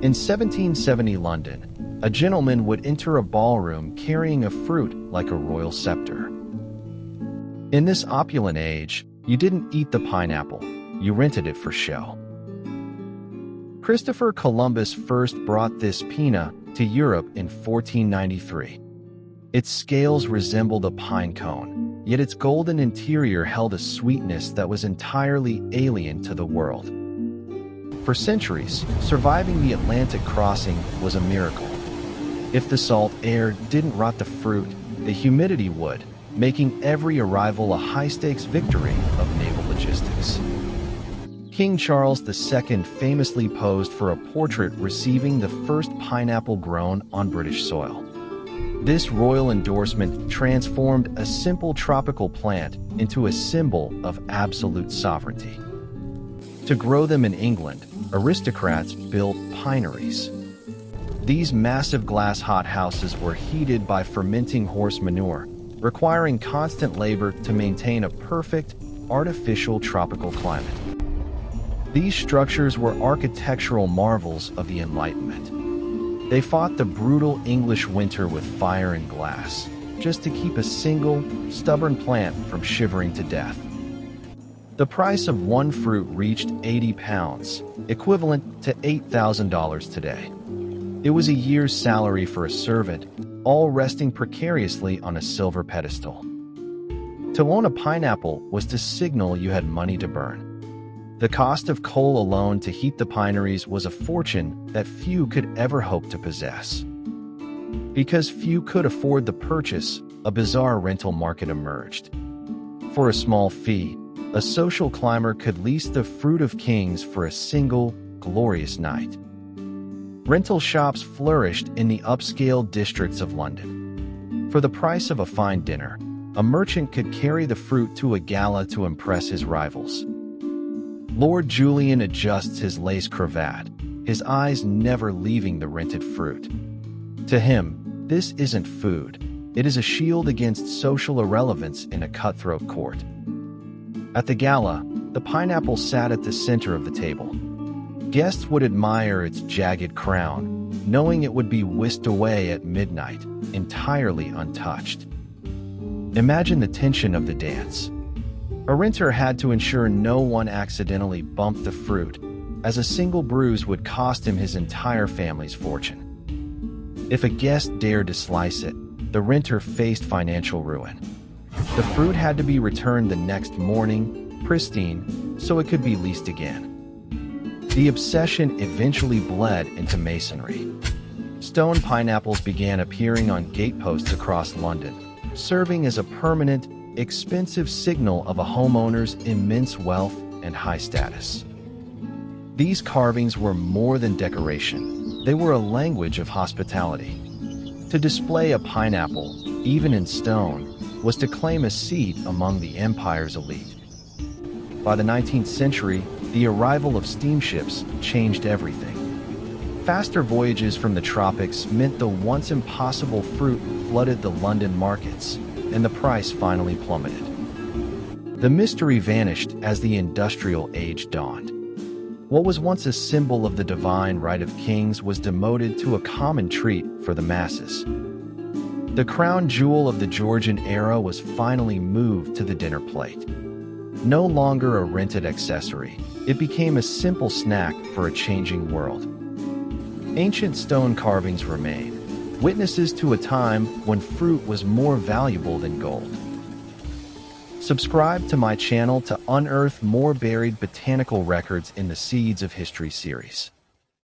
In 1770 London, a gentleman would enter a ballroom carrying a fruit like a royal scepter. In this opulent age, you didn't eat the pineapple, you rented it for show. Christopher Columbus first brought this pina to Europe in 1493. Its scales resembled a pine cone, yet its golden interior held a sweetness that was entirely alien to the world. For centuries, surviving the Atlantic crossing was a miracle. If the salt air didn't rot the fruit, the humidity would, making every arrival a high-stakes victory of naval logistics. King Charles II famously posed for a portrait receiving the first pineapple grown on British soil. This royal endorsement transformed a simple tropical plant into a symbol of absolute sovereignty. To grow them in England, aristocrats built pineries. These massive glass hothouses were heated by fermenting horse manure, requiring constant labor to maintain a perfect, artificial tropical climate. These structures were architectural marvels of the Enlightenment. They fought the brutal English winter with fire and glass, just to keep a single, stubborn plant from shivering to death. The price of one fruit reached £80, equivalent to $8,000 today. It was a year's salary for a servant, all resting precariously on a silver pedestal. To own a pineapple was to signal you had money to burn. The cost of coal alone to heat the pineries was a fortune that few could ever hope to possess. Because few could afford the purchase, a bizarre rental market emerged. For a small fee, a social climber could lease the fruit of kings for a single, glorious night. Rental shops flourished in the upscale districts of London. For the price of a fine dinner, a merchant could carry the fruit to a gala to impress his rivals. Lord Julian adjusts his lace cravat, his eyes never leaving the rented fruit. To him, this isn't food, it is a shield against social irrelevance in a cutthroat court. At the gala, the pineapple sat at the center of the table. Guests would admire its jagged crown, knowing it would be whisked away at midnight, entirely untouched. Imagine the tension of the dance. A renter had to ensure no one accidentally bumped the fruit, as a single bruise would cost him his entire family's fortune. If a guest dared to slice it, the renter faced financial ruin. The fruit had to be returned the next morning, pristine, so it could be leased again. The obsession eventually bled into masonry. Stone pineapples began appearing on gateposts across London, serving as a permanent, expensive signal of a homeowner's immense wealth and high status. These carvings were more than decoration, they were a language of hospitality. To display a pineapple, even in stone, was to claim a seat among the empire's elite. By the 19th century, the arrival of steamships changed everything. Faster voyages from the tropics meant the once impossible fruit flooded the London markets, and the price finally plummeted. The mystery vanished as the industrial age dawned. What was once a symbol of the divine right of kings was demoted to a common treat for the masses. The crown jewel of the Georgian era was finally moved to the dinner plate. No longer a rented accessory, it became a simple snack for a changing world. Ancient stone carvings remain, witnesses to a time when fruit was more valuable than gold. Subscribe to my channel to unearth more buried botanical records in the Seeds of History series.